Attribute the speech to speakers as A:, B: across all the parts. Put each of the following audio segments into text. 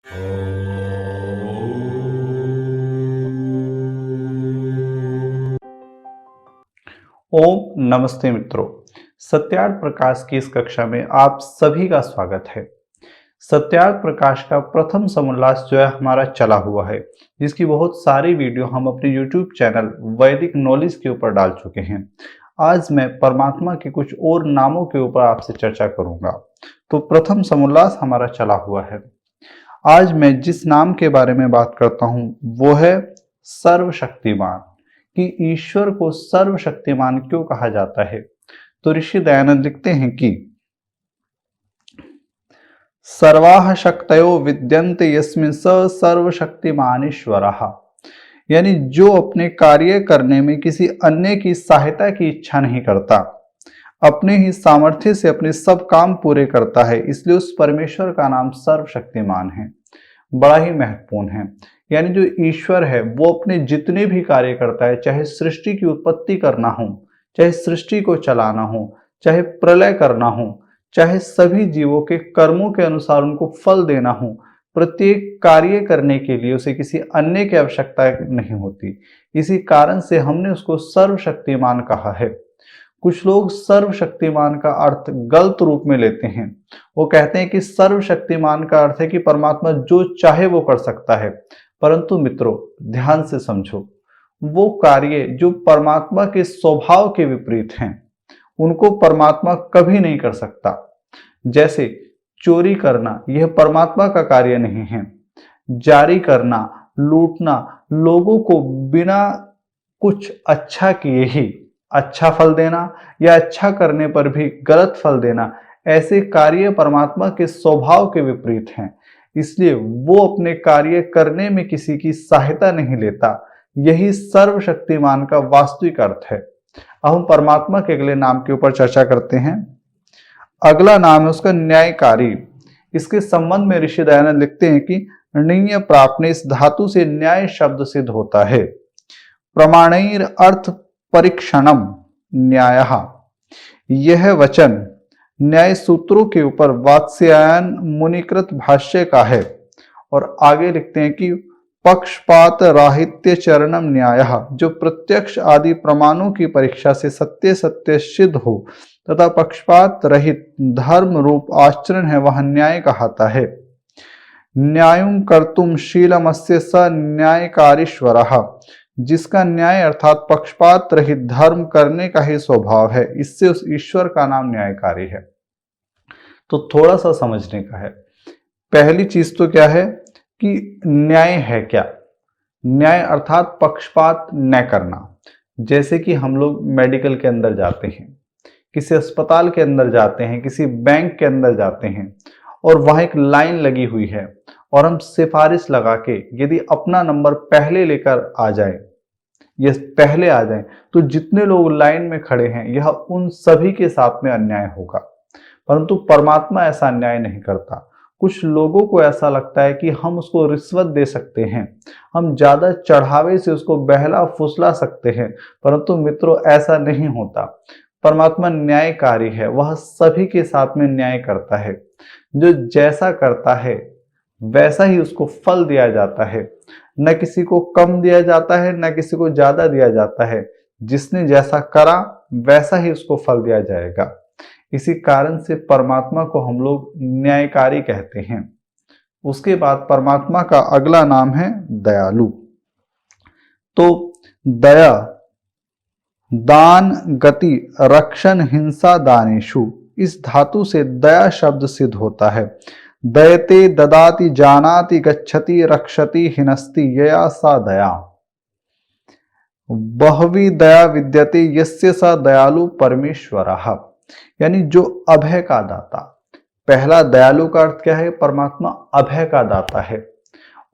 A: ओम नमस्ते मित्रों। सत्यार्थ प्रकाश की इस कक्षा में आप सभी का स्वागत है। सत्यार्थ प्रकाश का प्रथम समोल्लास जो है हमारा चला हुआ है, जिसकी बहुत सारी वीडियो हम अपने YouTube चैनल वैदिक नॉलेज के ऊपर डाल चुके हैं। आज मैं परमात्मा के कुछ और नामों के ऊपर आपसे चर्चा करूंगा। तो प्रथम समोल्लास हमारा चला हुआ है। आज मैं जिस नाम के बारे में बात करता हूं वो है सर्वशक्तिमान। कि ईश्वर को सर्वशक्तिमान क्यों कहा जाता है? तो ऋषि दयानंद लिखते हैं कि सर्वाः शक्तयो विद्यन्ते यस्मिन् स सर्वशक्तिमानीश्वरः। यानी जो अपने कार्य करने में किसी अन्य की सहायता की इच्छा नहीं करता, अपने ही सामर्थ्य से अपने सब काम पूरे करता है, इसलिए उस परमेश्वर का नाम सर्वशक्तिमान है। बड़ा ही महत्वपूर्ण है। यानी जो ईश्वर है वो अपने जितने भी कार्य करता है, चाहे सृष्टि की उत्पत्ति करना हो, चाहे सृष्टि को चलाना हो, चाहे प्रलय करना हो, चाहे सभी जीवों के कर्मों के अनुसार उनको फल देना हो, प्रत्येक कार्य करने के लिए उसे किसी अन्य की आवश्यकता नहीं होती। इसी कारण से हमने उसको सर्वशक्तिमान कहा है। कुछ लोग सर्वशक्तिमान का अर्थ गलत रूप में लेते हैं। वो कहते हैं कि सर्वशक्तिमान का अर्थ है कि परमात्मा जो चाहे वो कर सकता है। परंतु मित्रों, ध्यान से समझो, वो कार्य जो परमात्मा के स्वभाव के विपरीत हैं, उनको परमात्मा कभी नहीं कर सकता। जैसे चोरी करना, यह परमात्मा का कार्य नहीं है। जारी करना, लूटना, लोगों को बिना कुछ अच्छा किए ही अच्छा फल देना या अच्छा करने पर भी गलत फल देना, ऐसे कार्य परमात्मा के स्वभाव के विपरीत हैं। इसलिए वो अपने कार्य करने में किसी की सहायता नहीं लेता। यही सर्वशक्तिमान का वास्तविक अर्थ है। अब हम परमात्मा के अगले नाम के ऊपर चर्चा करते हैं। अगला नाम है उसका न्यायकारी। इसके संबंध में ऋषि दयानंद लिखते हैं कि ण्य प्राप्त इस धातु से न्याय शब्द सिद्ध होता है। प्रमाणैर अर्थ परीक्षणम न्यायः। यह वचन न्याय सूत्रों के ऊपर वात्स्यायन मुनिकृत भाष्य का है। और आगे लिखते हैं कि पक्षपात राहित्य चरणम न्यायः, जो प्रत्यक्ष आदि प्रमाणों की परीक्षा से सत्य सत्य सिद्ध हो तथा पक्षपात रहित धर्म रूप आचरण है, वह न्याय कहलाता है। न्यायुं कर्तुम शीलमस्य स न्यायकारीश्वरः। जिसका न्याय अर्थात पक्षपात रहित धर्म करने का ही स्वभाव है, इससे उस ईश्वर का नाम न्यायकारी है। तो थोड़ा सा समझने का है। पहली चीज तो क्या है कि न्याय है क्या? न्याय अर्थात पक्षपात न करना। जैसे कि हम लोग मेडिकल के अंदर जाते हैं, किसी अस्पताल के अंदर जाते हैं, किसी बैंक के अंदर जाते हैं और वहां एक लाइन लगी हुई है और हम सिफारिश लगा के यदि अपना नंबर पहले लेकर आ जाए या पहले आ जाए, तो जितने लोग लाइन में खड़े हैं यह उन सभी के साथ में अन्याय होगा। परंतु परमात्मा ऐसा अन्याय नहीं करता। कुछ लोगों को ऐसा लगता है कि हम उसको रिश्वत दे सकते हैं, हम ज्यादा चढ़ावे से उसको बहला फुसला सकते हैं। परंतु मित्रों, ऐसा नहीं होता। परमात्मा न्यायकारी है, वह सभी के साथ में न्याय करता है। जो जैसा करता है वैसा ही उसको फल दिया जाता है। न किसी को कम दिया जाता है, न किसी को ज्यादा दिया जाता है। जिसने जैसा करा वैसा ही उसको फल दिया जाएगा। इसी कारण से परमात्मा को हम लोग न्यायकारी कहते हैं। उसके बाद परमात्मा का अगला नाम है दयालु। तो दया, दान, गति, रक्षण, हिंसा, दानेशु, इस धातु से दया शब्द सिद्ध होता है। दयते, ददाति, जानाति, गच्छति, रक्षति, हिनस्ति, यया सा दया। बहवी दया विद्यते यस्य स दयालु परमेश्वरः। यानी जो अभय का दाता। पहला दयालु का अर्थ क्या है? परमात्मा अभय का दाता है।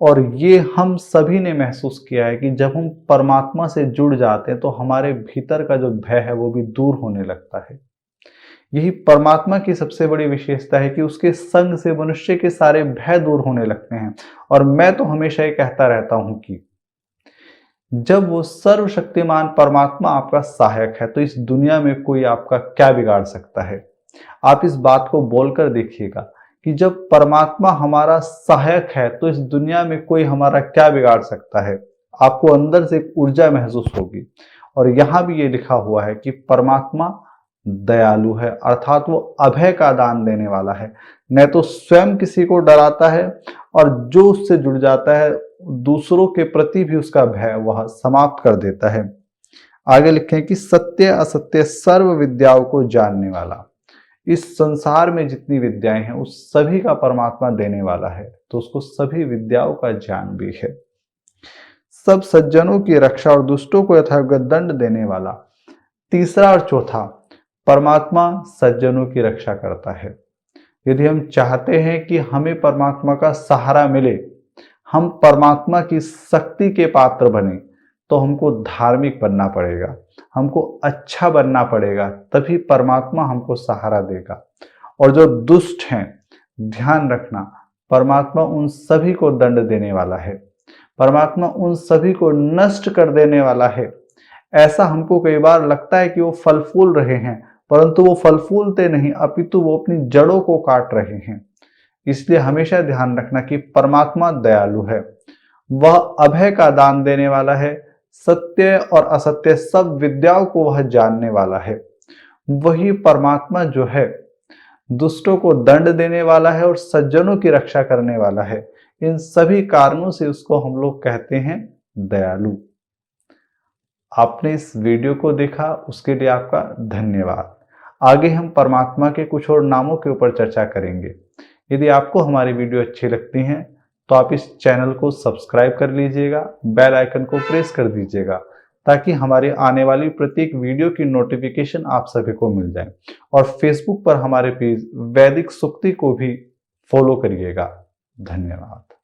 A: और ये हम सभी ने महसूस किया है कि जब हम परमात्मा से जुड़ जाते हैं तो हमारे भीतर का जो भय है वो भी दूर होने लगता है। यही परमात्मा की सबसे बड़ी विशेषता है कि उसके संग से मनुष्य के सारे भय दूर होने लगते हैं। और मैं तो हमेशा ये कहता रहता हूं कि जब वो सर्वशक्तिमान परमात्मा आपका सहायक है तो इस दुनिया में कोई आपका क्या बिगाड़ सकता है। आप इस बात को बोलकर देखिएगा कि जब परमात्मा हमारा सहायक है तो इस दुनिया में कोई हमारा क्या बिगाड़ सकता है। आपको अंदर से एक ऊर्जा महसूस होगी। और यहां भी ये लिखा हुआ है कि परमात्मा दयालु है, अर्थात वो अभय का दान देने वाला है। न तो स्वयं किसी को डराता है और जो उससे जुड़ जाता है दूसरों के प्रति भी उसका भय वह समाप्त कर देता है। आगे लिखें कि सत्य असत्य सर्व विद्याओं को जानने वाला। इस संसार में जितनी विद्याएं हैं उस सभी का परमात्मा देने वाला है, तो उसको सभी विद्याओं का ज्ञान भी है। सब सज्जनों की रक्षा और दुष्टों को यथायोग्य दंड देने वाला। तीसरा और चौथा, परमात्मा सज्जनों की रक्षा करता है। यदि हम चाहते हैं कि हमें परमात्मा का सहारा मिले, हम परमात्मा की शक्ति के पात्र बने, तो हमको धार्मिक बनना पड़ेगा, हमको अच्छा बनना पड़ेगा, तभी परमात्मा हमको सहारा देगा। और जो दुष्ट हैं, ध्यान रखना, परमात्मा उन सभी को दंड देने वाला है, परमात्मा उन सभी को नष्ट कर देने वाला है। ऐसा हमको कई बार लगता है कि वो फल फूल रहे हैं, परंतु वो फल फूलते नहीं, अपितु वो अपनी जड़ों को काट रहे हैं। इसलिए हमेशा ध्यान रखना कि परमात्मा दयालु है, वह अभय का दान देने वाला है, सत्य और असत्य सब विद्याओं को वह जानने वाला है। वही परमात्मा जो है दुष्टों को दंड देने वाला है और सज्जनों की रक्षा करने वाला है। इन सभी कारणों से उसको हम लोग कहते हैं दयालु। आपने इस वीडियो को देखा, उसके लिए आपका धन्यवाद। आगे हम परमात्मा के कुछ और नामों के ऊपर चर्चा करेंगे। यदि आपको हमारी वीडियो अच्छी लगती हैं तो आप इस चैनल को सब्सक्राइब कर लीजिएगा, बेल आइकन को प्रेस कर दीजिएगा, ताकि हमारे आने वाली प्रत्येक वीडियो की नोटिफिकेशन आप सभी को मिल जाए। और फेसबुक पर हमारे पेज वैदिक सूक्ति को भी फॉलो करिएगा। धन्यवाद।